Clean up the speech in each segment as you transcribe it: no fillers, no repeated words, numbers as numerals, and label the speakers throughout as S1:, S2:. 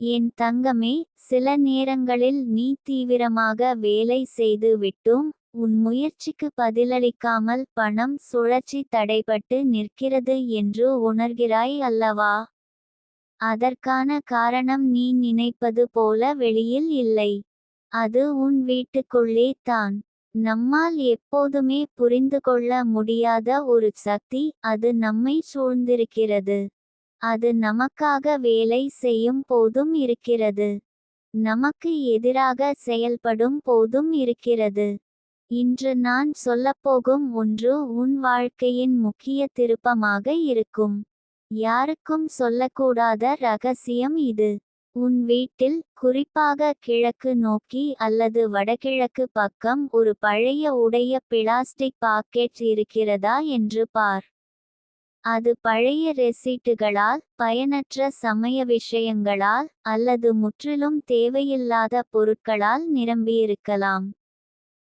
S1: என் தங்கமே, சில நேரங்களில் நீ தீவிரமாக வேலை செய்து விட்டும் உன் முயற்சிக்கு பதிலளிக்காமல் பணம் சுழற்சி தடைபட்டு நிற்கிறது என்று உணர்கிறாய் அல்லவா? அதற்கான காரணம் நீ நினைப்பது போல வெளியில் இல்லை. அது உன் வீட்டுக்குள்ளே தான். நம்மால் எப்போதுமே புரிந்துகொள்ள முடியாத ஒரு சக்தி அது நம்மை சூழ்ந்திருக்கிறது. அது நமக்காக வேலை செய்யும் போதும் இருக்கிறது. நமக்கு எதிராக செயல்படும் போதும் இருக்கிறது. இன்று நான் சொல்லப்போகும் ஒன்று உன் வாழ்க்கையின் முக்கிய திருப்பமாக இருக்கும். யாருக்கும் சொல்லக்கூடாத ரகசியம் இது. உன் வீட்டில், குறிப்பாக கிழக்கு நோக்கி அல்லது வடகிழக்கு பக்கம் ஒரு பழைய உடைய பிளாஸ்டிக் பாக்கெட் இருக்கிறதா என்று பார். அது பழைய ரெசீட்டுகளால், பயனற்ற சமய விஷயங்களால், அல்லது முற்றிலும் தேவையில்லாத பொருட்களால் நிரம்பியிருக்கலாம்.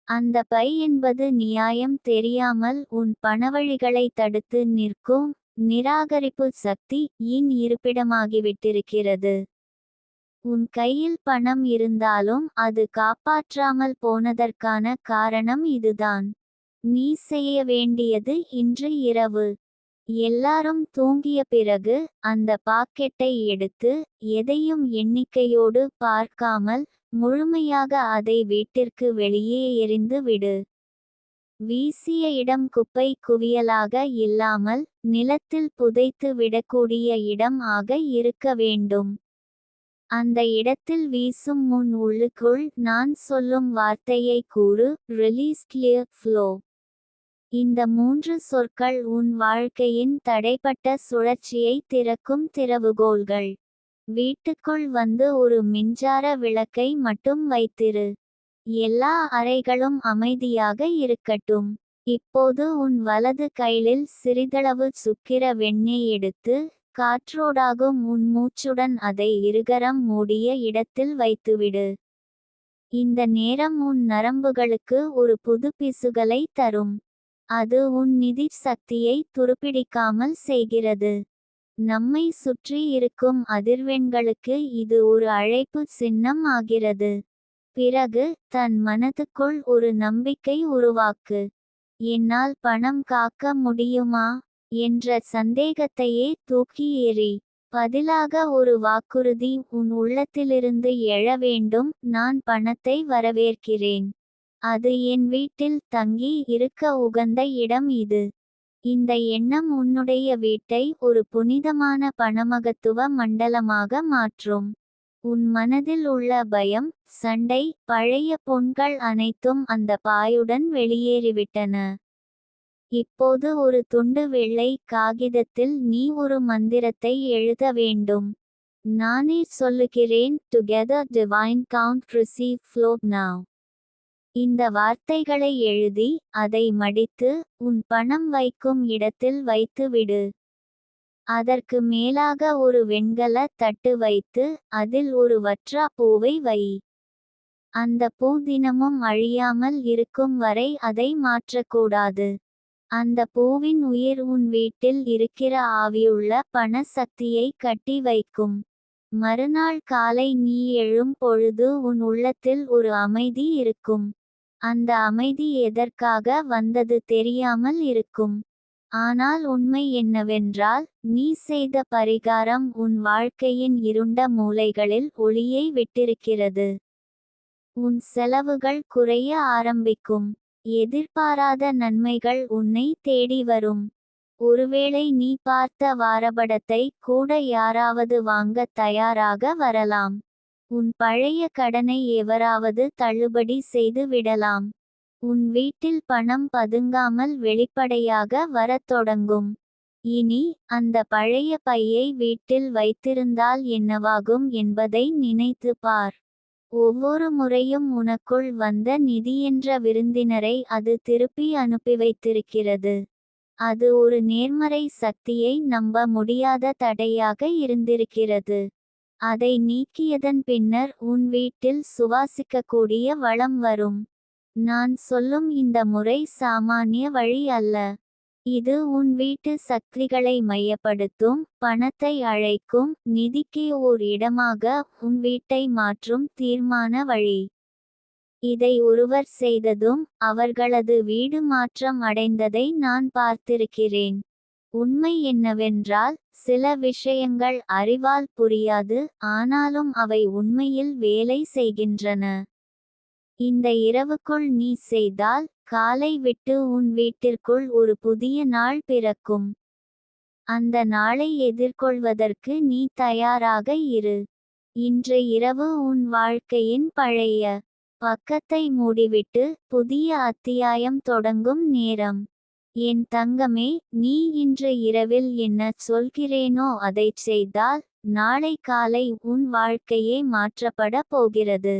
S1: அந்த பை என்பது நியாயம் தெரியாமல் உன் பணவழிகளை தடுத்து நிற்கும் நிராகரிப்பு சக்தி இன் இருப்பிடமாகிவிட்டிருக்கிறது. உன் கையில் பணம் இருந்தாலும் அது காப்பாற்றாமல் போனதற்கான காரணம் இதுதான். நீ செய்ய வேண்டியது இன்று இரவு, எல்லாரும் தூங்கிய பிறகு, அந்த பாக்கெட்டை எடுத்து, எதையும் எண்ணிக்கையோடு பார்க்காமல், முழுமையாக அதை வீட்டிற்கு வெளியே எறிந்து விடு. வீசிய இடம் குப்பை குவியலாக இல்லாமல், நிலத்தில் புதைத்து விடக்கூடிய இடம் ஆக இருக்க வேண்டும். அந்த இடத்தில் வீசும் முன் உள்ளுக்குள் நான் சொல்லும் வார்த்தையை கூறு: ரிலீஸ், கிளியர், ஃப்ளோ. இந்த 3 சொற்கள் உன் வாழ்க்கையின் தடைப்பட்ட சுழற்சியை திறக்கும் திறவுகோல்கள். வீட்டுக்குள் வந்து ஒரு மின்சார விளக்கை மட்டும் வைத்திரு. எல்லா அறைகளும் அமைதியாக இருக்கட்டும். இப்போது உன் வலது கையில் சிறிதளவு சுக்கிர வெண்ணெய் எடுத்து, காற்றோடாகும் உன் மூச்சுடன் அதை இருகரம் மூடிய இடத்தில் வைத்துவிடு. இந்த நேரம் உன் நரம்புகளுக்கு ஒரு புது பிசுகலை தரும். அது உன் நிதி சக்தியை துருப்பிடிக்காமல் செய்கிறது. நம்மை சுற்றி இருக்கும் அதிர்வெண்களுக்கு இது ஒரு அழைப்பு சின்னம் ஆகிறது. பிறகு, தன் மனதுக்குள் ஒரு நம்பிக்கை உருவாக்கு. என்னால் பணம் காக்க முடியுமா என்ற சந்தேகத்தையே தூக்கி எறி. பதிலாக ஒரு வாக்குறுதி உன் உள்ளத்திலிருந்து எழ வேண்டும்: நான் பணத்தை வரவேற்கிறேன். அது என் வீட்டில் தங்கி இருக்க உகந்த இடம் இது. இந்த எண்ணம் உன்னுடைய வீட்டை ஒரு புனிதமான பணமகத்துவ மண்டலமாக மாற்றும். உன் மனதில் உள்ள பயம், சண்டை, பழைய புண்கள் அனைத்தும் அந்த பாயுடன் வெளியேறிவிட்டன. இப்போது ஒரு துண்டு வெள்ளை காகிதத்தில் நீ ஒரு மந்திரத்தை எழுத வேண்டும். நானே சொல்லுகிறேன்: together divine count receive flow now. இந்த வார்த்தைகளை எழுதி, அதை மடித்து, உன் பணம் வைக்கும் இடத்தில் வைத்து விடு. அதற்கு மேலாக ஒரு வெண்கல தட்டு வைத்து, அதில் ஒரு வற்றா பூவை வை. அந்த பூ தினமும் அழியாமல் இருக்கும் வரை அதை மாற்றக்கூடாது. அந்த பூவின் உயிர் உன் வீட்டில் இருக்கிற ஆவியுள்ள பண சக்தியை கட்டி வைக்கும். மறுநாள் காலை நீ எழும் பொழுது உன் உள்ளத்தில் ஒரு அமைதி இருக்கும். அந்த அமைதி எதற்காக வந்தது தெரியாமல் இருக்கும். ஆனால் உண்மை என்னவென்றால், நீ செய்த பரிகாரம் உன் வாழ்க்கையின் இருண்ட மூலைகளில் ஒளியை விட்டிருக்கிறது. உன் செலவுகள் குறைய ஆரம்பிக்கும். எதிர்பாராத நன்மைகள் உன்னை தேடி வரும். ஒருவேளை நீ பார்த்த வாரபடத்தை கூட யாராவது வாங்க தயாராக வரலாம். உன் பழைய கடனை எவராவது தள்ளுபடி செய்து விடலாம். உன் வீட்டில் பணம் பதுங்காமல் வெளிப்படையாக வரத் தொடங்கும். இனி, அந்த பழைய பையை வீட்டில் வைத்திருந்தால் என்னவாகும் என்பதை நினைத்து பார். ஒவ்வொரு முறையும் உனக்குள் வந்த நிதி என்ற விருந்தினரை அது திருப்பி அனுப்பி வைத்திருக்கிறது. அது ஒரு நேர்மறை சக்தியை நம்ப முடியாத தடையாக இருந்திருக்கிறது. அதை நீக்கியதன் பின்னர் உன் வீட்டில் சுவாசிக்கக்கூடிய வளம் வரும். நான் சொல்லும் இந்த முறை சாமானிய வழி அல்ல. இது உன் வீட்டு சக்திகளை மையப்படுத்தும், பணத்தை அழைக்கும், நிதிக்கு ஓர் இடமாக உன் வீட்டை மாற்றும் தீர்மான வழி. இதை ஒருவர் செய்ததும் அவர்களது வீடு மாற்றம் அடைந்ததை நான் பார்த்திருக்கிறேன். உண்மை என்னவென்றால், சில விஷயங்கள் அறிவால் புரியாது, ஆனாலும் அவை உண்மையில் வேலை செய்கின்றன. இந்த இரவுக்குள் நீ செய்தால், காலை விட்டு உன் வீட்டிற்குள் ஒரு புதிய நாள் பிறக்கும். அந்த நாளை எதிர்கொள்வதற்கு நீ தயாராக இரு. இன்று இரவு உன் வாழ்க்கையின் பழைய பக்கத்தை மூடிவிட்டு புதிய அத்தியாயம் தொடங்கும் நேரம். என் தங்கமே, நீ இன்று இரவில் என்ன சொல்கிறேனோ அதைச் செய்தால், நாளை காலை உன் வாழ்க்கையே மாற்றப்பட போகிறது.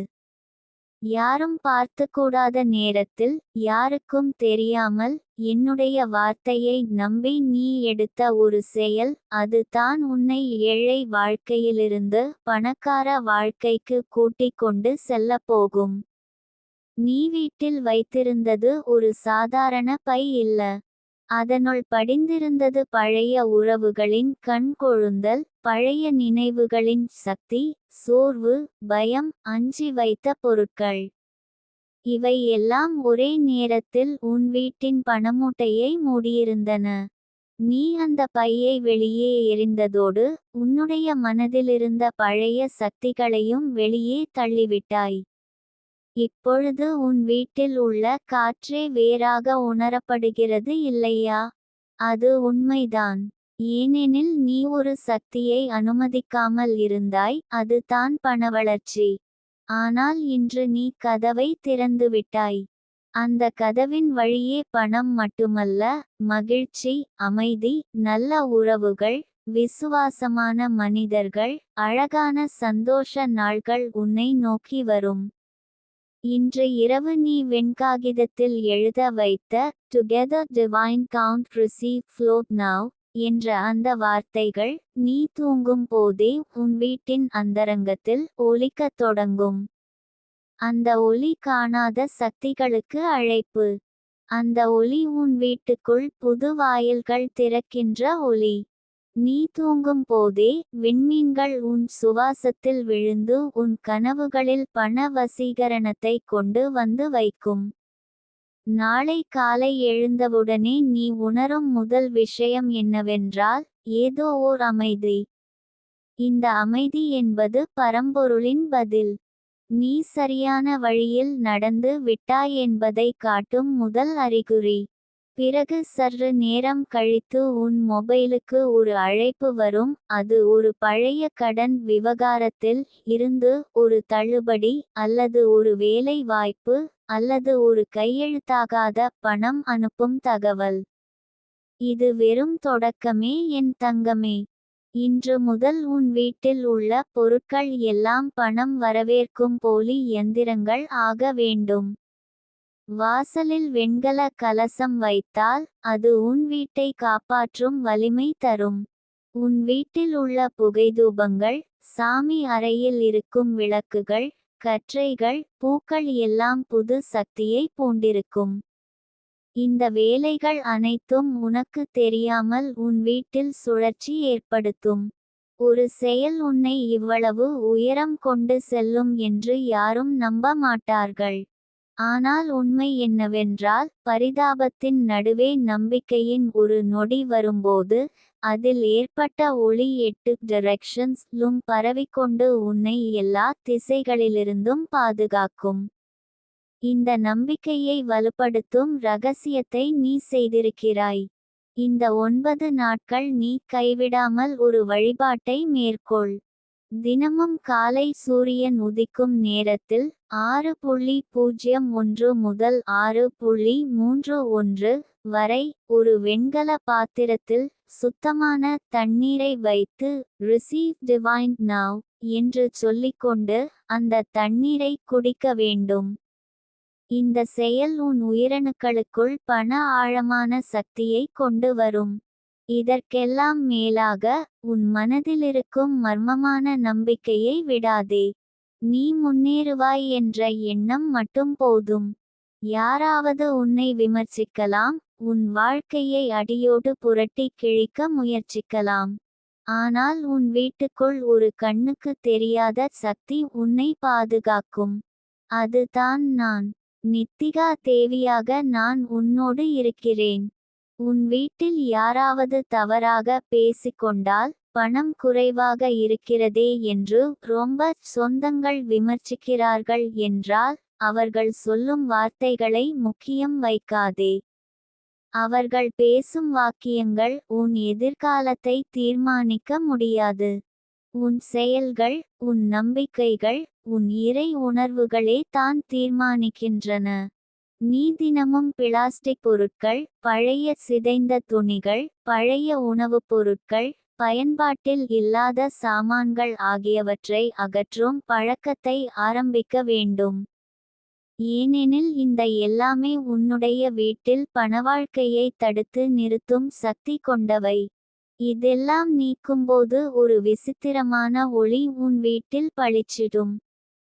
S1: யாரும் பார்த்துக்கூடாத நேரத்தில், யாருக்கும் தெரியாமல், என்னுடைய வார்த்தையை நம்பி நீ எடுத்த ஒரு செயல், அது தான் உன்னை ஏழை வாழ்க்கையிலிருந்து பணக்கார வாழ்க்கைக்கு கூட்டிக் கொண்டு செல்லப் போகும். நீ வீட்டில் வைத்திருந்தது ஒரு சாதாரண பை இல்ல. அதனுள் படிந்திருந்தது பழைய உறவுகளின் கண் கொழுந்தல், பழைய நினைவுகளின் சக்தி, சோர்வு, பயம், அஞ்சி வைத்த பொருட்கள். இவை எல்லாம் ஒரே நேரத்தில் உன் வீட்டின் பணமூட்டையை மூடியிருந்தன. நீ அந்த பையை வெளியே எறிந்ததோடு, உன்னுடைய மனதிலிருந்த பழைய சக்திகளையும் வெளியே தள்ளிவிட்டாய். இப்பொழுது உன் வீட்டில் உள்ள காற்றே வேறாக உணரப்படுகிறது இல்லையா? அது உண்மைதான். ஏனெனில் நீ ஒரு சக்தியை அனுமதிக்காமல் இருந்தாய், அது தான் பணவளர்ச்சி. ஆனால் இன்று நீ கதவை திறந்துவிட்டாய். அந்த கதவின் வழியே பணம் மட்டுமல்ல, மகிழ்ச்சி, அமைதி, நல்ல உறவுகள், விசுவாசமான மனிதர்கள், அழகான சந்தோஷ நாள்கள் உன்னை நோக்கி வரும். இன்று இரவு நீ வெண்காகிதத்தில் எழுத வைத்த "Together Divine Count Receive Float Now" என்ற அந்த வார்த்தைகள், நீ தூங்கும் போதே உன் வீட்டின் அந்தரங்கத்தில் ஒலிக்கத் தொடங்கும். அந்த ஒலி காணாத சக்திகளுக்கு அழைப்பு. அந்த ஒலி உன் வீட்டுக்குள் புது வாயில்கள் திறக்கின்ற ஒலி. நீ தூங்கும் போதே விண்மீன்கள் உன் சுவாசத்தில் விழுந்து உன் கனவுகளில் பண வசீகரணத்தை கொண்டு வந்து வைக்கும். நாளை காலை எழுந்தவுடனே நீ உணரும் முதல் விஷயம் என்னவென்றால், ஏதோ ஓர் அமைதி. இந்த அமைதி என்பது பரம்பொருளின் பதில். நீ சரியான வழியில் நடந்து விட்டாய் என்பதை காட்டும் முதல் அறிகுறி. பிறகு சற்று நேரம் கழித்து உன் மொபைலுக்கு ஒரு அழைப்பு வரும். அது ஒரு பழைய கடன் விவகாரத்தில் இருந்து ஒரு தள்ளுபடி, அல்லது ஒரு வேலை வாய்ப்பு, அல்லது ஒரு கையெழுத்தாகாத பணம் அனுப்பும் தகவல். இது வெறும் தொடக்கமே என் தங்கமே. இன்று முதல் உன் வீட்டில் உள்ள பொருட்கள் எல்லாம் பணம் வரவேற்கும் போலி எந்திரங்கள் ஆக வேண்டும். வாசலில் வெண்கல கலசம் வைத்தால், அது உன் வீட்டை காப்பாற்றும் வலிமை தரும். உன் வீட்டில் உள்ள புகைதூபங்கள், சாமி அறையில் இருக்கும் விளக்குகள், கற்றைகள், பூக்கள் எல்லாம் புது சக்தியை பூண்டிருக்கும். இந்த வேலைகள் அனைத்தும் உனக்கு தெரியாமல் உன் வீட்டில் சுழற்சி ஏற்படுத்தும். ஒரு செயல் உன்னை இவ்வளவு உயரம் கொண்டு செல்லும் என்று யாரும் நம்ப மாட்டார்கள். ஆனால் உண்மை என்னவென்றால், பரிதாபத்தின் நடுவே நம்பிக்கையின் ஒரு நொடி வரும்போது, அதில் ஏற்பட்ட ஒளி 8 டிரெக்ஷன்ஸ்-லும் பரவிக்கொண்டு உன்னை எல்லா திசைகளிலிருந்தும் பாதுகாக்கும். இந்த நம்பிக்கையை வலுப்படுத்தும் ரகசியத்தை நீ செய்திருக்கிறாய். இந்த 9 நாட்கள் நீ கைவிடாமல் ஒரு வழிபாட்டை மேற்கொள். தினமும் காலை சூரியன் உதிக்கும் நேரத்தில் 6:01 முதல் 6:31 வரை ஒரு வெண்கல பாத்திரத்தில் சுத்தமான தண்ணீரை வைத்து "Receive Divine Now" என்று சொல்லிக்கொண்டு அந்த தண்ணீரை குடிக்க வேண்டும். இந்த செயல் உன் உயிரணுக்களுக்குள் பண ஆழமான சக்தியை கொண்டு வரும். இதற்கெல்லாம் மேலாக, உன் மனதிலிருக்கும் மர்மமான நம்பிக்கையை விடாதே. நீ முன்னேறுவாய் என்ற எண்ணம் மட்டும் போதும். யாராவது உன்னை விமர்சிக்கலாம், உன் வாழ்க்கையை அடியோடு புரட்டி கிழிக்க முயற்சிக்கலாம். ஆனால் உன் வீட்டுக்குள் ஒரு கண்ணுக்கு தெரியாத சக்தி உன்னை பாதுகாக்கும். அதுதான் நான். நித்திகா தேவியாக நான் உன்னோடு இருக்கிறேன். உன் வீட்டில் யாராவது தவறாக பேசிக்கொண்டால், பணம் குறைவாக இருக்கிறதே என்று ரொம்ப சொந்தங்கள் விமர்சிக்கிறார்கள் என்றால், அவர்கள் சொல்லும் வார்த்தைகளை முக்கியம் வைக்காதே. அவர்கள் பேசும் வாக்கியங்கள் உன் எதிர்காலத்தை தீர்மானிக்க முடியாது. உன் செயல்கள், உன் நம்பிக்கைகள், உன் இறை உணர்வுகளே தான் தீர்மானிக்கின்றன. நீ தினமும் பிளாஸ்டிக் பொருட்கள், பழைய சிதைந்த துணிகள், பழைய உணவுப் பொருட்கள், பயன்பாட்டில் இல்லாத சாமான்கள் ஆகியவற்றை அகற்றும் பழக்கத்தை ஆரம்பிக்க வேண்டும். ஏனெனில் இந்த எல்லாமே உன்னுடைய வீட்டில் பணவாழ்க்கையை தடுத்து நிறுத்தும் சக்தி கொண்டவை. இதெல்லாம் நீக்கும்போது ஒரு விசித்திரமான ஒளி உன் வீட்டில் பளிச்சிடும்.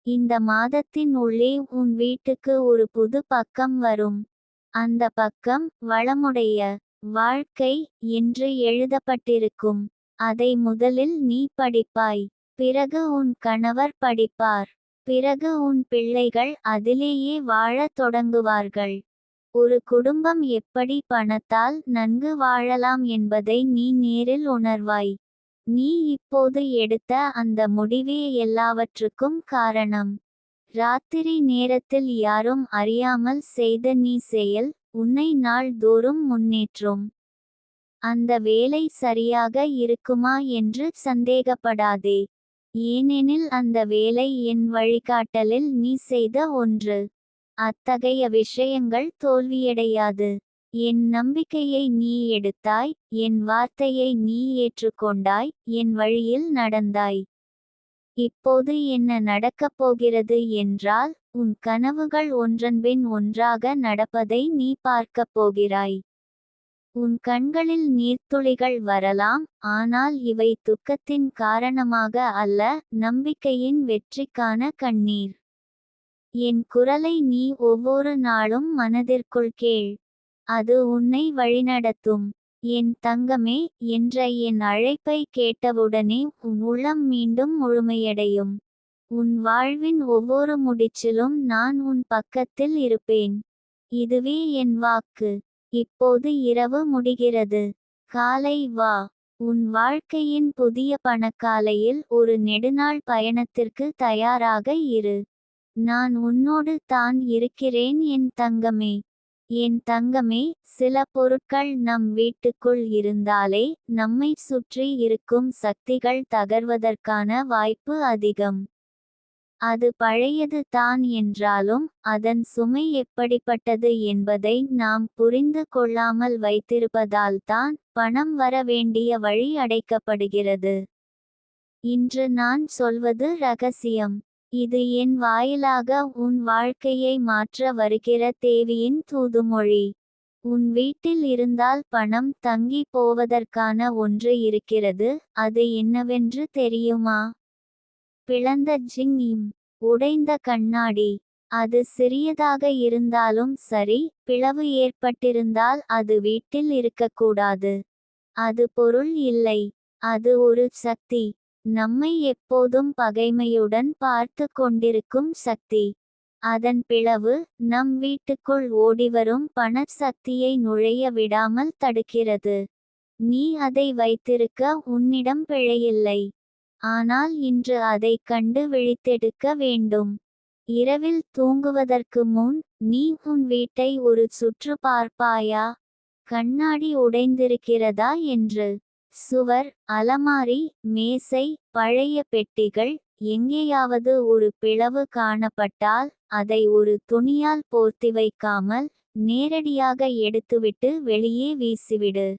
S1: இந்த மாதத்தின் உள்ளே உன் வீட்டுக்கு ஒரு புது பக்கம் வரும். அந்த பக்கம் வளமுடைய வாழ்க்கை என்று எழுதப்பட்டிருக்கும். அதை முதலில் நீ படிப்பாய். பிறகு உன் கணவர் படிப்பார். பிறகு உன் பிள்ளைகள் அதிலேயே வாழத் தொடங்குவார்கள். ஒரு குடும்பம் எப்படி பணத்தால் நன்கு வாழலாம் என்பதை நீ நேரில் உணர்வாய். நீ இப்போது எடுத்த அந்த முடிவே எல்லாவற்றுக்கும் காரணம். ராத்திரி நேரத்தில் யாரும் அறியாமல் செய்த நீ செயல் உன்னை நாள் தோறும் முன்னேற்றும். அந்த வேலை சரியாக இருக்குமா என்று சந்தேகப்படாதே. ஏனெனில் அந்த வேலை என் வழிகாட்டலில் நீ செய்த ஒன்று. அத்தகைய விஷயங்கள் தோல்வியடையாது. என் நம்பிக்கையை நீ எடுத்தாய், என் வார்த்தையை நீ ஏற்றுக்கொண்டாய், என் வழியில் நடந்தாய். இப்போது என்ன நடக்கப் போகிறது என்றால், உன் கனவுகள் ஒன்றன்பின் ஒன்றாக நடப்பதை நீ பார்க்கப் போகிறாய். உன் கண்களில் நீர்த்துளிகள் வரலாம், ஆனால் இவை துக்கத்தின் காரணமாக அல்ல, நம்பிக்கையின் வெற்றிக்கான கண்ணீர். என் குரலை நீ ஒவ்வொரு நாளும் மனதிற்குள் கேள். அது உன்னை வழிநடத்தும். என் தங்கமே என்ற என் அழைப்பை கேட்டவுடனே உன் உள்ளம் மீண்டும் முழுமையடையும். உன் வாழ்வின் ஒவ்வொரு முடிச்சிலும் நான் உன் பக்கத்தில் இருப்பேன். இதுவே என் வாக்கு. இப்போது இரவு முடிகிறது. காலை வா. உன் வாழ்க்கையின் புதிய பணக்காலையில் ஒரு நெடுநாள் பயணத்திற்கு தயாராக இரு. நான் உன்னோடு தான் இருக்கிறேன் என் தங்கமே. என் தங்கமே, சில பொருட்கள் நம் வீட்டுக்குள் இருந்தாலே நம்மை சுற்றி இருக்கும் சக்திகள் தகர்வதற்கான வாய்ப்பு அதிகம். அது பழையது தான் என்றாலும் அதன் சுமை எப்படிப்பட்டது என்பதை நாம் புரிந்து கொள்ளாமல் வைத்திருப்பதால்தான் பணம் வர வேண்டிய வழி அடைக்கப்படுகிறது. இன்று நான் சொல்வது ரகசியம். இது என் வாயிலாக உன் வாழ்க்கையை மாற்ற வருகிற தேவியின் தூதுமொழி. உன் வீட்டில் இருந்தால் பணம் தங்கி போவதற்கான ஒன்று இருக்கிறது. அது என்னவென்று தெரியுமா? பிளந்த ஜிங். உடைந்த கண்ணாடி. அது சிறியதாக இருந்தாலும் சரி, பிளவு ஏற்பட்டிருந்தால் அது வீட்டில் இருக்கக்கூடாது. அது பொருள் இல்லை. அது ஒரு சக்தி. நம்மை எப்போதும் பகைமையுடன் பார்த்து கொண்டிருக்கும் சக்தி. அதன் பிளவு நம் வீட்டுக்குள் ஓடிவரும் பண சக்தியை நுழைய விடாமல் தடுக்கிறது. நீ அதை வைத்திருக்க உன்னிடம் பிழையில்லை. ஆனால் இன்று அதை கண்டு விழித்தெடுக்க வேண்டும். இரவில் தூங்குவதற்கு முன் நீ உன் வீட்டை ஒரு சுற்று பார்ப்பாயா? கண்ணாடி உடைந்திருக்கிறதா என்று. சுவர், அலமாரி, மேசை, பழைய பெட்டிகள், எங்கேயாவது ஒரு பிளவு காணப்பட்டால் அதை ஒரு துணியால் போர்த்தி வைக்காமல் நேரடியாக எடுத்துவிட்டு வெளியே வீசிவிடு.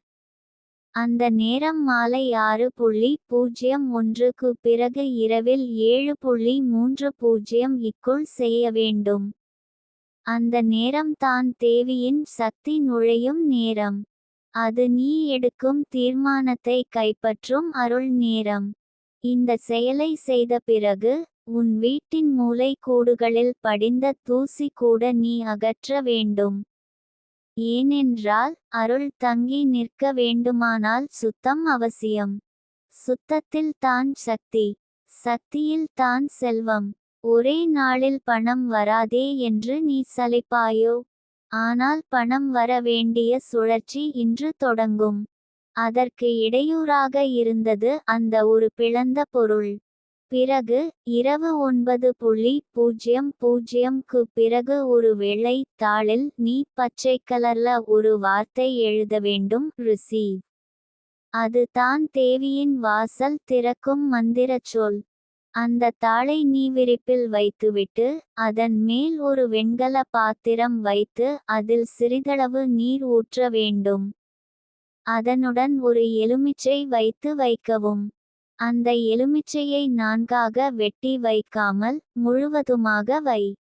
S1: அந்த நேரம் மாலை 6:01க்கு பிறகு இரவில் 7:30க்குள் செய்ய வேண்டும். அந்த நேரம் தான் தேவியின் சக்தி நுழையும் நேரம். அது நீ எடுக்கும் தீர்மானத்தை கைப்பற்றும் அருள் நேரம். இந்த செயலை செய்த பிறகு உன் வீட்டின் மூலை கூடுகளில் படிந்த தூசி கூட நீ அகற்ற வேண்டும். ஏனென்றால் அருள் தங்கி நிற்க வேண்டுமானால் சுத்தம் அவசியம். சுத்தத்தில் தான் சக்தி, சக்தியில் தான் செல்வம். ஒரே நாளில் பணம் வராதே என்று நீ சலிப்பாயோ? ஆனால் பணம் வர வேண்டிய சுழற்சி இன்று தொடங்கும். அதற்கு இடையூறாக இருந்தது அந்த ஒரு பிளந்த பொருள். பிறகு இரவு 9:00க்கு பிறகு ஒரு வெள்ளை தாளில் நீ பச்சை கலர்ல ஒரு வார்த்தை எழுத வேண்டும், ரிசீவ். அது தான் தேவியின் வாசல் திறக்கும் மந்திரச் சொல். அந்த தாளை நீ விரிப்பில் வைத்துவிட்டு அதன் மேல் ஒரு வெண்கல பாத்திரம் வைத்து அதில் சிறிதளவு நீர் ஊற்ற வேண்டும். அதனுடன் ஒரு எலுமிச்சை வைத்து வைக்கவும். அந்த எலுமிச்சையை 4ஆக வெட்டி வைக்காமல் முழுவதுமாக வை.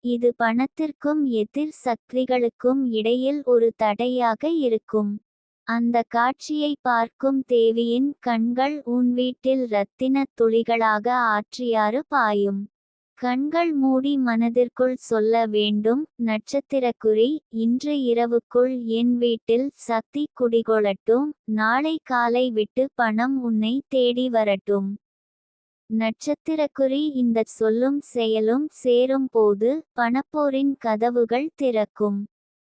S1: இது பணத்திற்கும் எதிர் சக்திகளுக்கும் இடையில் ஒரு தடையாக இருக்கும். அந்த காட்சியை பார்க்கும் தேவியின் கண்கள் உன் வீட்டில் இரத்தினத் துளிகளாக ஆற்றியாறு பாயும். கண்கள் மூடி மனதிற்குள் சொல்ல வேண்டும், நட்சத்திரக்குறி, இன்று இரவுக்குள் என் வீட்டில் சக்தி குடிகொள்ளட்டும், நாளை காலை விட்டு பணம் உன்னை தேடி வரட்டும். நட்சத்திரக்குறி இந்தச் சொல்லும் செயலும் சேரும் போது பணப்போரின் கதவுகள் திறக்கும்.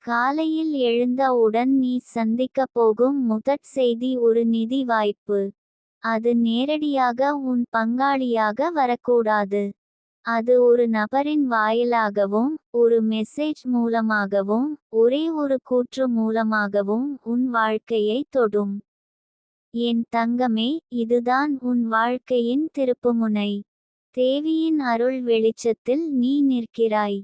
S1: காலையில் எழுந்தவுடன் நீ சந்திக்கப் போகும் முதற் செய்தி ஒரு நிதி வாய்ப்பு. அது நேரடியாக உன் பங்காளியாக வரக்கூடாது. அது ஒரு நபரின் வாயிலாகவும் ஒரு மெசேஜ் மூலமாகவும் ஒரே ஒரு கூற்று மூலமாகவும் உன் வாழ்க்கையை தொடும். என் தங்கமே, இதுதான் உன் வாழ்க்கையின் திருப்புமுனை. தேவியின் அருள் வெளிச்சத்தில் நீ நிற்கிறாய்.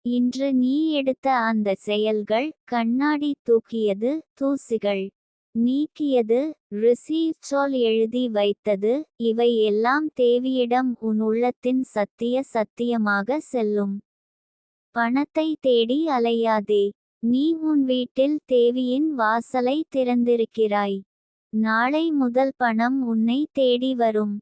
S1: இன்று நீ எடுத்த அந்த செயல்கள், கண்ணாடி தூக்கியது, தூசிகள் நீக்கியது, ரிசீவ் சொல் எழுதி வைத்தது, இவை எல்லாம் தேவியிடம் உன் உள்ளத்தின் சத்தியமாக செல்லும். பணத்தை தேடி அலையாதே. நீ உன் வீட்டில் தேவியின் வாசலை திறந்திருக்கிறாய். நாளை முதல் பணம் உன்னை தேடி வரும்.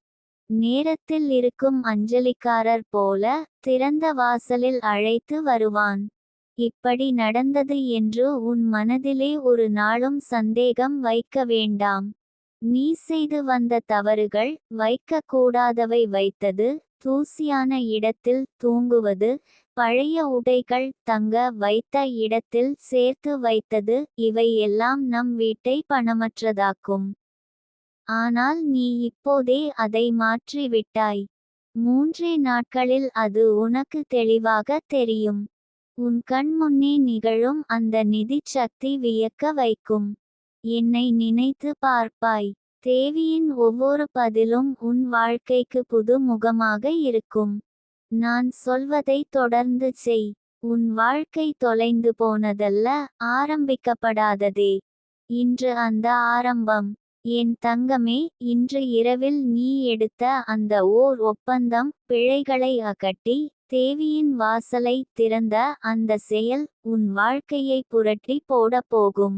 S1: நேரத்தில் இருக்கும் அஞ்சலிக்காரர் போல திறந்த வாசலில் அழைத்து வருவான். இப்படி நடந்தது என்று உன் மனதிலே ஒரு நாளும் சந்தேகம் வைக்க வேண்டாம். நீ செய்து வந்த தவறுகள், வைக்க கூடாதவை வைத்தது, தூசியான இடத்தில் தூங்குவது, பழைய உடைகள் தங்க வைத்த இடத்தில் சேர்த்து வைத்தது, இவை எல்லாம் நம் வீட்டை பணமற்றதாக்கும். ஆனால் நீ இப்போதே அதை மாற்றி விட்டாய். 3 நாட்களில் அது உனக்கு தெளிவாக தெரியும். உன் கண் முன்னே நிகழும் அந்த நிதி சக்தி வியக்க வைக்கும். என்னை நினைத்து பார்ப்பாய். தேவியின் ஒவ்வொரு பதிலும் உன் வாழ்க்கைக்கு புது முகமாக இருக்கும். நான் சொல்வதை தொடர்ந்து செய். உன் வாழ்க்கை தொலைந்து போனதல்ல, ஆரம்பிக்கப்படாததே. இன்று அந்த ஆரம்பம். என் தங்கமே, இன்று இரவில் நீ எடுத்த அந்த ஓர் ஒப்பந்தம், பிழைகளை அகற்றி தேவியின் வாசலை திறந்த அந்த செயல் உன் வாழ்க்கையை புரட்டி போடப் போகும்.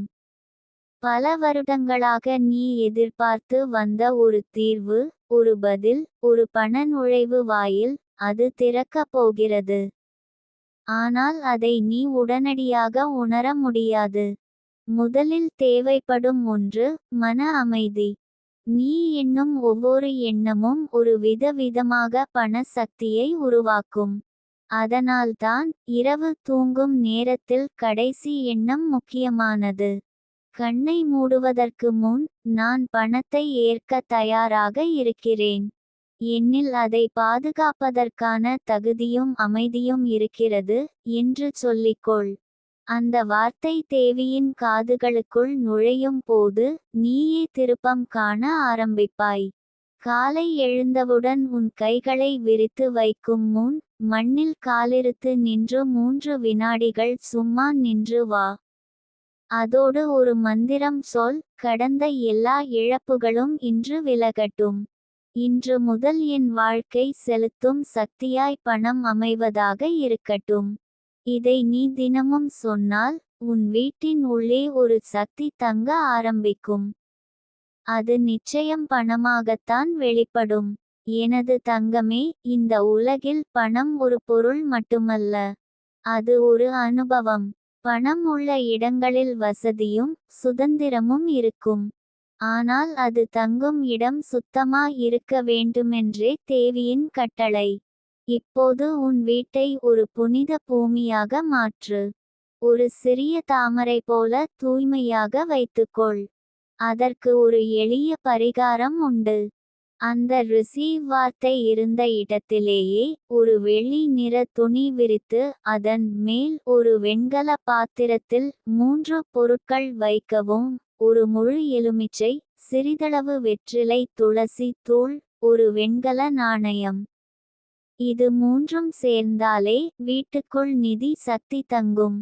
S1: பல வருடங்களாக நீ எதிர்பார்த்து வந்த ஒரு தீர்வு, ஒரு பதில், ஒரு பண நுழைவு வாயில், அது திறக்கப் போகிறது. ஆனால் அதை நீ உடனடியாக உணர முடியாது. முதலில் தேவைப்படும் ஒன்று, மன அமைதி. நீ எண்ணும் ஒவ்வொரு எண்ணமும் ஒரு விதமாக பண சக்தியை உருவாக்கும். அதனால்தான் இரவு தூங்கும் நேரத்தில் கடைசி எண்ணம் முக்கியமானது. கண்ணை மூடுவதற்கு முன், நான் பணத்தை ஏற்க தயாராக இருக்கிறேன். என்னில் அதை பாதுகாப்பதற்கான தகுதியும் அமைதியும் இருக்கிறது என்று சொல்லிக்கொள். அந்த வார்த்தை தேவியின் காதுகளுக்குள் நுழையும் போது நீயே திருப்பம் காண ஆரம்பிப்பாய். காலை எழுந்தவுடன் உன் கைகளை விரித்து வைக்கும் முன் மண்ணில் காலிருத்து நின்று 3 வினாடிகள் சும்மா நின்று வா. அதோடு ஒரு மந்திரம் சொல், கடந்த எல்லா இழப்புகளும் இன்று விலகட்டும். இன்று முதல் என் வாழ்க்கை செலுத்தும் சக்தியாய் பணம் அமைவதாக இருக்கட்டும். இதை நீ தினமும் சொன்னால், உன் வீட்டின் உள்ளே ஒரு சக்தி தங்க ஆரம்பிக்கும். அது நிச்சயம் பணமாகத்தான் வெளிப்படும். எனது தங்கமே, இந்த உலகில் பணம் ஒரு பொருள் மட்டுமல்ல. அது ஒரு அனுபவம். பணம் உள்ள இடங்களில் வசதியும் சுதந்திரமும் இருக்கும். ஆனால் அது தங்கும் இடம் சுத்தமா இருக்க வேண்டுமென்றே தேவியின் கட்டளை. இப்போது உன் வீட்டை ஒரு புனித பூமியாக மாற்று. ஒரு சிறிய தாமரை போல தூய்மையாக வைத்துக்கொள். அதற்கு ஒரு எளிய பரிகாரம் உண்டு. அந்த ரிசீவ் வார்த்தை இருந்த இடத்திலேயே ஒரு வெள்ளி நிற துணி விரித்து அதன் மேல் ஒரு வெண்கல பாத்திரத்தில் 3 பொருட்கள் வைக்கவும். ஒரு முழு எலுமிச்சை, சிறிதளவு வெற்றிலை, துளசி தூள், ஒரு வெண்கல நாணயம். இது மூன்றும் சேர்ந்தாலே வீட்டுக்குள் நிதி சக்தி தங்கும்.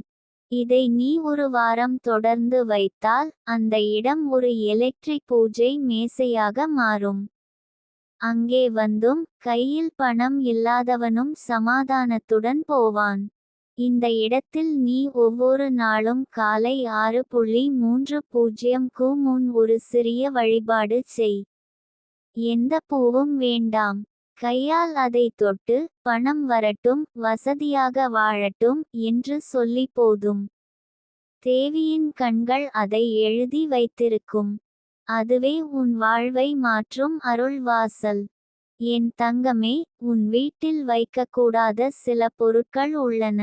S1: இதை நீ ஒரு வாரம் தொடர்ந்து வைத்தால் அந்த இடம் ஒரு எலக்ட்ரிக் பூஜை மேசையாக மாறும். அங்கே வந்தும் கையில் பணம் இல்லாதவனும் சமாதானத்துடன் போவான். இந்த இடத்தில் நீ ஒவ்வொரு நாளும் காலை 6:30 முன் ஒரு சிறிய வழிபாடு செய். எந்த பூவும் வேண்டாம். கையால் அதை தொட்டு, பணம் வரட்டும், வசதியாக வாழட்டும் என்று சொல்லி போதும். தேவியின் கண்கள் அதை எழுதி வைத்திருக்கும். அதுவே உன் வாழ்வை மாற்றும் அருள் வாசல். என் தங்கமே, உன் வீட்டில் வைக்கக்கூடாத சில பொருட்கள் உள்ளன.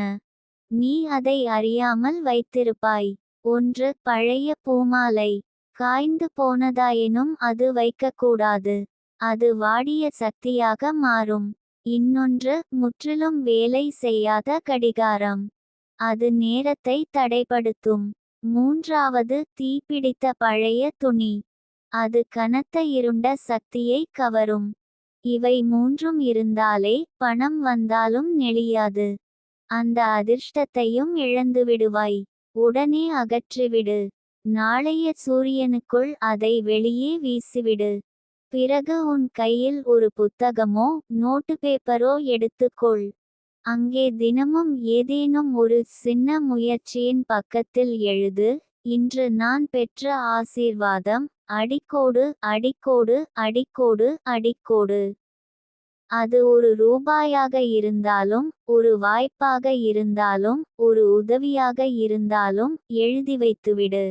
S1: நீ அதை அறியாமல் வைத்திருப்பாய். 1. பழைய பூமாலை. காய்ந்து போனதாயினும் அது வைக்கக்கூடாது. அது வாடிய சக்தியாக மாறும். இன்னொன்று, முற்றிலும் வேலை செய்யாத கடிகாரம். அது நேரத்தை தடைப்படுத்தும். 3வது, தீப்பிடித்த பழைய துணி. அது கனத்த இருண்ட சக்தியை கவரும். இவை மூன்றும் இருந்தாலே பணம் வந்தாலும் நெளியாது. அந்த அதிர்ஷ்டத்தையும் இழந்துவிடுவாய். உடனே அகற்றிவிடு. நாளைய சூரியனுக்குள் அதை வெளியே வீசிவிடு. பிறகு உன் கையில் ஒரு புத்தகமோ நோட்டு பேப்பரோ எடுத்துக்கொள். அங்கே தினமும் ஏதேனும் ஒரு சின்ன முயற்சியின் பக்கத்தில் எழுது. இன்று நான் பெற்ற ஆசீர்வாதம். அடிக்கோடு அடிக்கோடு அடிக்கோடு அடிக்கோடு. அது ரூபாயாக இருந்தாலும், ஒரு வாய்ப்பாக இருந்தாலும், ஒரு உதவியாக இருந்தாலும் எழுதி வைத்துவிடு.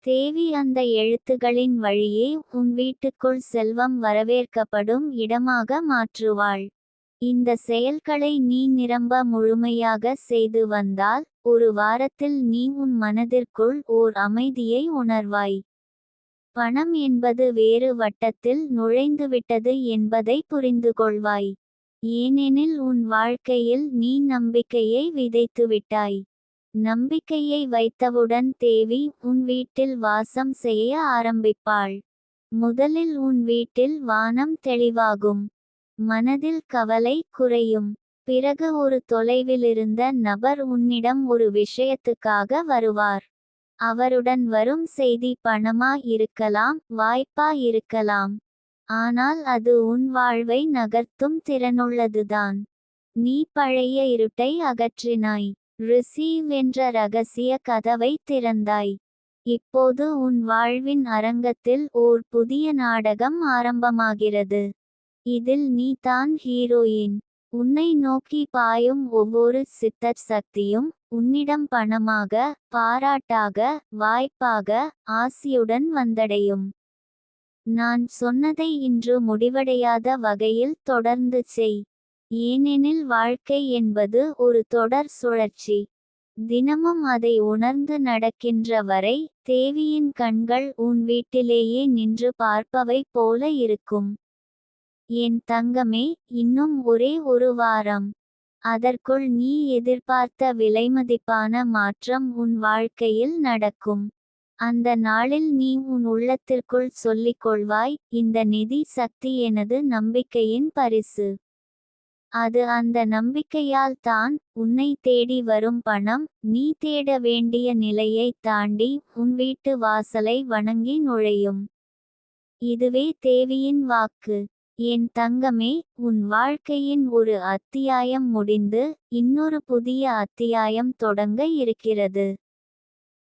S1: தேவி அந்த எழுத்துகளின் வழியே உன் வீட்டுக்குள் செல்வம் வரவேற்கப்படும் இடமாக மாற்றுவாள். இந்த செயல்களை நீ நிரம்ப முழுமையாக செய்து வந்தால் ஒரு வாரத்தில் நீ உன் மனதிற்குள் ஓர் அமைதியை உணர்வாய். பணம் என்பது வேறு வட்டத்தில் நுழைந்துவிட்டது என்பதை புரிந்துகொள்வாய். ஏனெனில் உன் வாழ்க்கையில் நீ நம்பிக்கையை விதைத்துவிட்டாய். நம்பிக்கையை வைத்தவுடன் தேவி உன் வீட்டில் வாசம் செய்ய ஆரம்பிப்பாள். முதலில் உன் வீட்டில் வானம் தெளிவாகும். மனதில் கவலை குறையும். பிறகு ஒரு தொலைவிலிருந்த நபர் உன்னிடம் ஒரு விஷயத்துக்காக வருவார். அவருடன் வரும் செய்தி பணமா இருக்கலாம், வாய்ப்பா இருக்கலாம். ஆனால் அது உன் வாழ்வை நகர்த்தும் திறனுள்ளதுதான். நீ பழைய இருட்டை அகற்றினாய். ரிசீவ் என்ற ரகசிய கதவை திறந்தாய். இப்போது உன் வாழ்வின் அரங்கத்தில் ஓர் புதிய நாடகம் ஆரம்பமாகிறது. இதில் நீ தான் ஹீரோயின். உன்னை நோக்கி பாயும் ஒவ்வொரு சித்தர் சக்தியும் உன்னிடம் பணமாக, பாராட்டாக, வாய்ப்பாக, ஆசியுடன் வந்தடையும். நான் சொன்னதை இன்று முடிவடையாத வகையில் தொடர்ந்து செய். ஏனெனில் வாழ்க்கை என்பது ஒரு தொடர் சுழற்சி. தினமும் அதை உணர்ந்து நடக்கின்ற வரை தேவியின் கண்கள் உன் வீட்டிலேயே நின்று பார்ப்பவை போல இருக்கும். என் தங்கமே, இன்னும் ஒரே ஒரு வாரம். அதற்குள் நீ எதிர்பார்த்த விலைமதிப்பான மாற்றம் உன் வாழ்க்கையில் நடக்கும். அந்த நாளில் நீ உன் உள்ளத்திற்குள் சொல்லிக் கொள்வாய், இந்த நிதி சக்தி எனது நம்பிக்கையின் பரிசு. அது அந்த நம்பிக்கையால் தான் உன்னை தேடி வரும் பணம் நீ தேட வேண்டிய நிலையை தாண்டி உன் வீட்டு வாசலை வணங்கி நுழையும். இதுவே தேவியின் வாக்கு. என் தங்கமே, உன் வாழ்க்கையின் ஒரு அத்தியாயம் முடிந்து இன்னொரு புதிய அத்தியாயம் தொடங்க இருக்கிறது.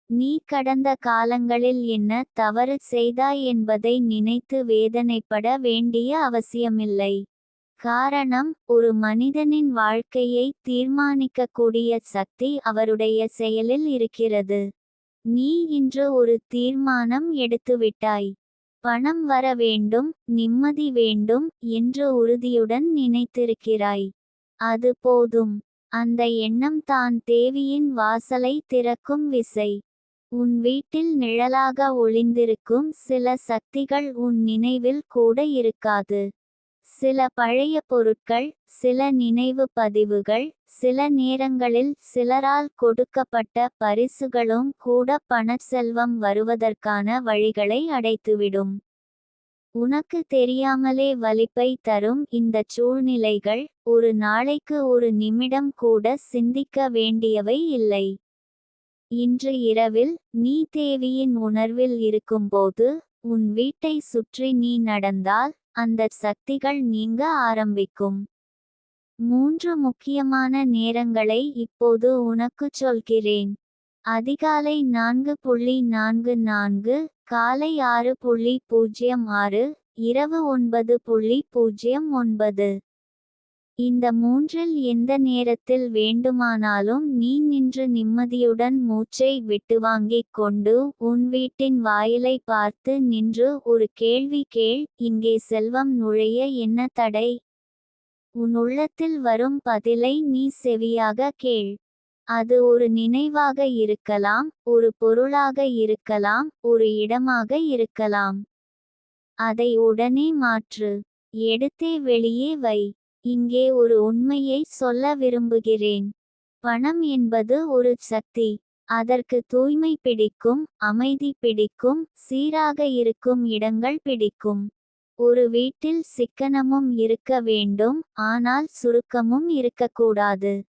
S1: நீ கடந்த காலங்களில் என்ன தவறு செய்தாய் என்பதை நினைத்து வேதனைப்பட வேண்டிய அவசியமில்லை. காரணம், ஒரு மனிதனின் வாழ்க்கையை தீர்மானிக்கக்கூடிய சக்தி அவருடைய செயலில் இருக்கிறது. நீ இன்று ஒரு தீர்மானம் எடுத்துவிட்டாய். பணம் வர வேண்டும், நிம்மதி வேண்டும் என்று உறுதியுடன் நினைத்திருக்கிறாய். அது போதும். அந்த எண்ணம் தான் தேவியின் வாசலை திறக்கும் விசை. உன் வீட்டில் நிழலாக ஒளிந்திருக்கும் சில சக்திகள் உன் நினைவில் கூட இருக்காது. சில பழைய பொருட்கள், சில நினைவு பதிவுகள், சில நேரங்களில் சிலரால் கொடுக்கப்பட்ட பரிசுகளும் கூட பணச்செல்வம் வருவதற்கான வழிகளை அடைத்துவிடும். உனக்கு தெரியாமலே வலிப்பை தரும் இந்த சூழ்நிலைகள் ஒரு நாளைக்கு ஒரு நிமிடம் கூட சிந்திக்க வேண்டியவை இல்லை. இன்று இரவில் நீ தேவியின் உணர்வில் இருக்கும்போது உன் வீட்டை சுற்றி நீ நடந்தால் அந்த சக்திகள் நீங்க ஆரம்பிக்கும். 3 முக்கியமான நேரங்களை இப்போது உனக்குச் சொல்கிறேன். அதிகாலை 4:44, காலை 6:06, இரவு 9:09. இந்த மூன்றில் எந்த நேரத்தில் வேண்டுமானாலும் நீ நின்று நிம்மதியுடன் மூச்சை விட்டுவாங்கிக் கொண்டு உன் வீட்டின் வாயிலை பார்த்து நின்று ஒரு கேள்வி கேள்: இங்கே செல்வம் நுழைய என்ன தடை? உன் உள்ளத்தில் வரும் பதிலை நீ செவியாக கேள். அது ஒரு நினைவாக இருக்கலாம், ஒரு பொருளாக இருக்கலாம், ஒரு இடமாக இருக்கலாம். அதை உடனே மாற்று. எடுத்தே வெளியே வை. இங்கே ஒரு உண்மையை சொல்ல விரும்புகிறேன். பணம் என்பது ஒரு சக்தி. அதற்கு தூய்மை பிடிக்கும், அமைதி பிடிக்கும், சீராக இருக்கும் இடங்கள் பிடிக்கும். ஒரு வீட்டில் சிக்கனமும் இருக்க வேண்டும், ஆனால் சுருக்கமும் இருக்கக்கூடாது.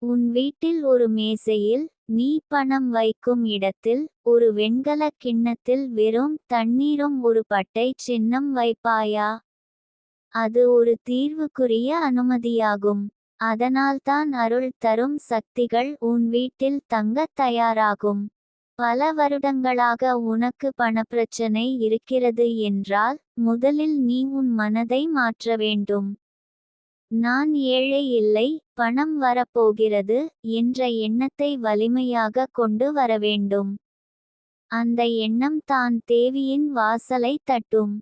S1: உன் வீட்டில் ஒரு மேசையில், நீ பணம் வைக்கும் இடத்தில், ஒரு வெண்கல கிண்ணத்தில் வெறும் தண்ணீரும் ஒரு பட்டை சின்னம் வைப்பாயா? அது ஒரு தீர்வுக்குரிய அனுமதியாகும். அதனால்தான் அருள் தரும் சக்திகள் உன் வீட்டில் தங்கத் தயாராகும். பல வருடங்களாக உனக்கு பணப்பிரச்சனை இருக்கிறது என்றால் முதலில் நீ உன் மனதை மாற்ற வேண்டும். நான் ஏழை இல்லை, பணம் வரப்போகிறது என்ற எண்ணத்தை வலிமையாக கொண்டு வரவேண்டும். அந்த எண்ணம் தான் தேவியின் வாசலை தட்டும்.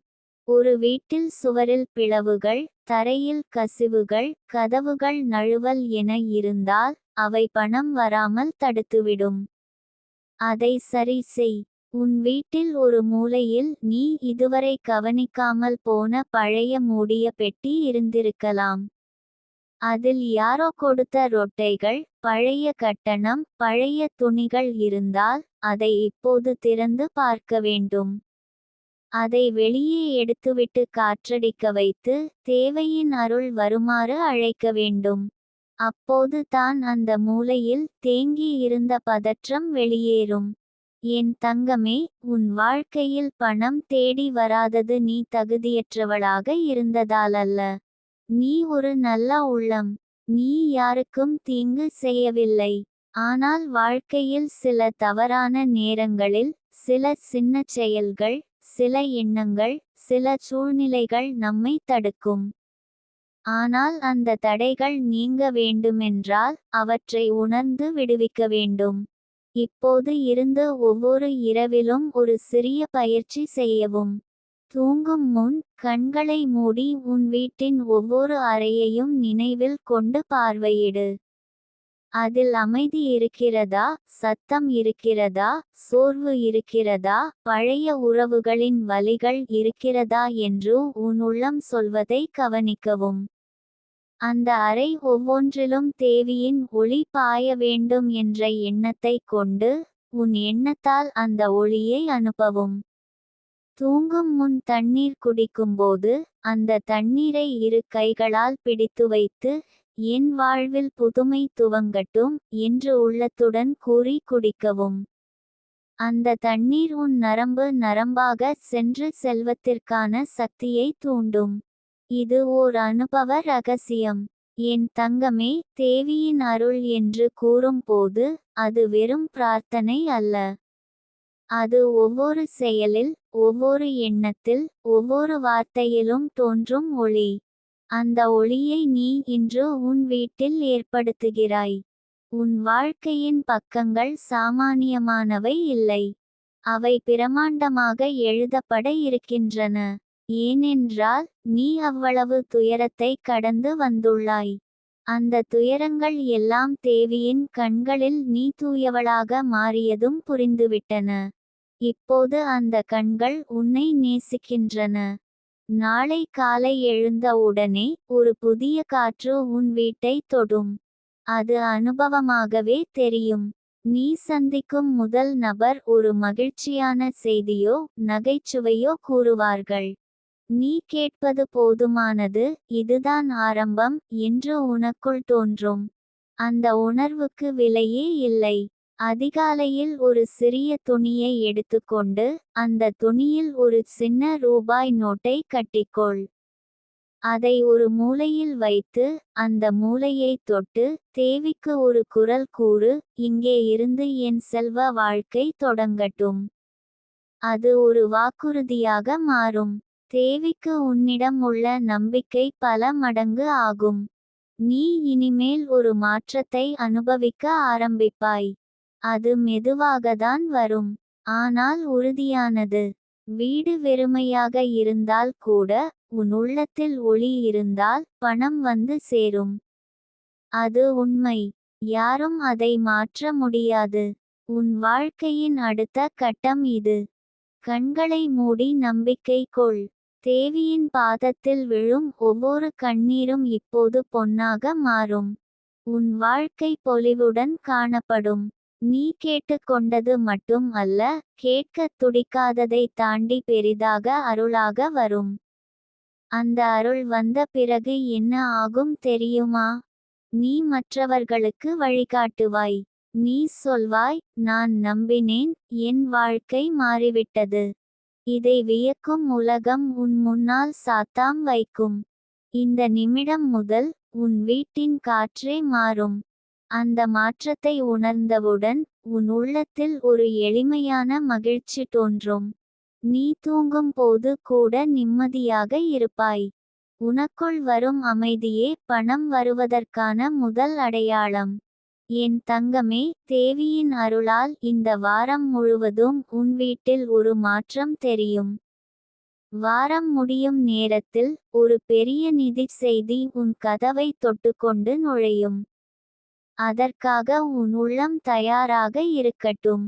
S1: ஒரு வீட்டில் சுவரில் பிளவுகள், தரையில் கசிவுகள், கதவுகள் நழுவல் என இருந்தால் அவை பணம் வராமல் தடுத்துவிடும். அதை சரி செய். உன் வீட்டில் ஒரு மூலையில் நீ இதுவரை கவனிக்காமல் போன பழைய மூடிய பெட்டி இருந்திருக்கலாம். அதில் யாரோ கொடுத்த ரொட்டைகள், பழைய கட்டணம், பழைய துணிகள் இருந்தால் அதை இப்போது திறந்து பார்க்க வேண்டும். அதை வெளியே எடுத்துவிட்டு காற்றடிக்க வைத்து தேவையின் அருள் வருமாறு அழைக்க வேண்டும். அப்போது தான் அந்த மூலையில் தேங்கி இருந்த பதற்றம் வெளியேறும். என் தங்கமே, உன் வாழ்க்கையில் பணம் தேடி வராதது நீ தகுதியற்றவளாக இருந்ததாலல்ல. நீ ஒரு நல்ல உள்ளம். நீ யாருக்கும் தீங்கு செய்யவில்லை. ஆனால் வாழ்க்கையில் சில தவறான நேரங்களில், சில சின்ன செயல்கள், சில எண்ணங்கள், சில சூழ்நிலைகள் நம்மை தடுக்கும். ஆனால் அந்த தடைகள் நீங்க வேண்டுமென்றால் அவற்றை உணர்ந்து விடுவிக்க வேண்டும். இப்போது இருந்து ஒவ்வொரு இரவிலும் ஒரு சிறிய பயிற்சி செய்யவும். தூங்கும் முன் கண்களை மூடி உன் வீட்டின் ஒவ்வொரு அறையையும் நினைவில் கொண்டு பார்வையிடு. அதில் அமைதி இருக்கிறதா, சத்தம் இருக்கிறதா, சோர்வு இருக்கிறதா, பழைய உறவுகளின் வலிகள் இருக்கிறதா என்று உன் உள்ளம் சொல்வதை கவனிக்கவும். அந்த அறை ஒவ்வொன்றிலும் தேவியின் ஒளி பாய வேண்டும் என்ற எண்ணத்தை கொண்டு உன் எண்ணத்தால் அந்த ஒளியை அனுப்பவும். தூங்கும் முன் தண்ணீர் குடிக்கும்போது அந்த தண்ணீரை இரு கைகளால் பிடித்து வைத்து, என் வாழ்வில் புதுமை துவங்கட்டும் என்று உள்ளத்துடன் கூறி குடிக்கவும். அந்த தண்ணீர் உன் நரம்பு நரம்பாக சென்று செல்வத்திற்கான சக்தியை தூண்டும். இது ஓர் அனுபவ ரகசியம். என் தங்கமே, தேவியின் அருள் என்று கூறும்போது அது வெறும் பிரார்த்தனை அல்ல. அது ஒவ்வொரு செயலில், ஒவ்வொரு எண்ணத்தில், ஒவ்வொரு வார்த்தையிலும் தோன்றும் ஒளி. அந்த ஒளியை நீ இன்று உன் வீட்டில் ஏற்படுத்துகிறாய். உன் வாழ்க்கையின் பக்கங்கள் சாமானியமானவை இல்லை. அவை பிரமாண்டமாக எழுதப்பட இருக்கின்றன. ஏனென்றால் நீ அவ்வளவு துயரத்தை கடந்து வந்துள்ளாய். அந்த துயரங்கள் எல்லாம் தேவியின் கண்களில் நீ தூயவளாக மாறியதும் புரிந்துவிட்டன. இப்போது அந்த கண்கள் உன்னை நேசிக்கின்றன. நாளை காலை எழுந்த உடனே ஒரு புதிய காற்று உன் வீட்டை தொடும். அது அனுபவமாகவே தெரியும். நீ சந்திக்கும் முதல் நபர் ஒரு மகிழ்ச்சியான செய்தியோ நகைச்சுவையோ கூறுவார்கள். நீ கேட்பது போதுமானது, இதுதான் ஆரம்பம் என்று உனக்குள் தோன்றும். அந்த உணர்வுக்கு விலையே இல்லை. அதிகாலையில் ஒரு சிறிய துணியை எடுத்துக்கொண்டு அந்த துணியில் ஒரு சின்ன ரூபாய் நோட்டை கட்டிக்கொள். அதை ஒரு மூலையில் வைத்து அந்த மூலையை தொட்டு தேவிக்கு ஒரு குரல் கூறு, இங்கே இருந்து என் செல்வ வாழ்க்கை தொடங்கட்டும். அது ஒரு வாக்குறுதியாக மாறும். தேவிக்கு உன்னிடம் உள்ள நம்பிக்கை பல மடங்கு ஆகும். நீ இனிமேல் ஒரு மாற்றத்தை அனுபவிக்க ஆரம்பிப்பாய். அது மெதுவாகத்தான் வரும், ஆனால் உறுதியானது. வீடு வெறுமையாக இருந்தால் கூட உன் உள்ளத்தில் ஒளி இருந்தால் பணம் வந்து சேரும். அது உண்மை. யாரும் அதை மாற்ற முடியாது. உன் வாழ்க்கையின் அடுத்த கட்டம் இது. கண்களை மூடி நம்பிக்கை கொள். தேவியின் பாதத்தில் விழும் ஒவ்வொரு கண்ணீரும் இப்போது பொன்னாக மாறும். உன் வாழ்க்கை பொலிவுடன் காணப்படும். நீ கேட்டுக்கொண்டது மட்டும் அல்ல, கேட்கத் துடிக்காததை தாண்டி பெரிதாக அருளாக வரும். அந்த அருள் வந்த பிறகு என்ன ஆகும் தெரியுமா? நீ மற்றவர்களுக்கு வழிகாட்டுவாய். நீ சொல்வாய், நான் நம்பினேன், என் வாழ்க்கை மாறிவிட்டது. இதை வியக்கும் உலகம் உன் முன்னால் சாத்தாம் வைக்கும். இந்த நிமிடம் முதல் உன் வீட்டின் காற்றே மாறும். அந்த மாற்றத்தை உணர்ந்தவுடன் உன் உள்ளத்தில் ஒரு எளிமையான மகிழ்ச்சி தோன்றும். நீ தூங்கும் போது கூட நிம்மதியாக இருப்பாய். உனக்குள் வரும் அமைதியே பணம் வருவதற்கான முதல் அடையாளம். என் தங்கமே, தேவியின் அருளால் இந்த வாரம் முழுவதும் உன் வீட்டில் ஒரு மாற்றம் தெரியும். வாரம் முடியும் நேரத்தில் ஒரு பெரிய நிதி செய்தி உன் கதவை தொட்டுக்கொண்டு நுழையும். அதற்காக உன் உள்ளம் தயாராக இருக்கட்டும்.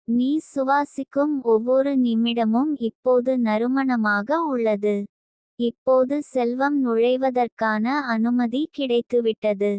S1: நீ சுவாசிக்கும் ஒவ்வொரு நிமிடமும் இப்போது நறுமணமாக உள்ளது. இப்போது செல்வம் நுழைவதற்கான அனுமதி கிடைத்துவிட்டது.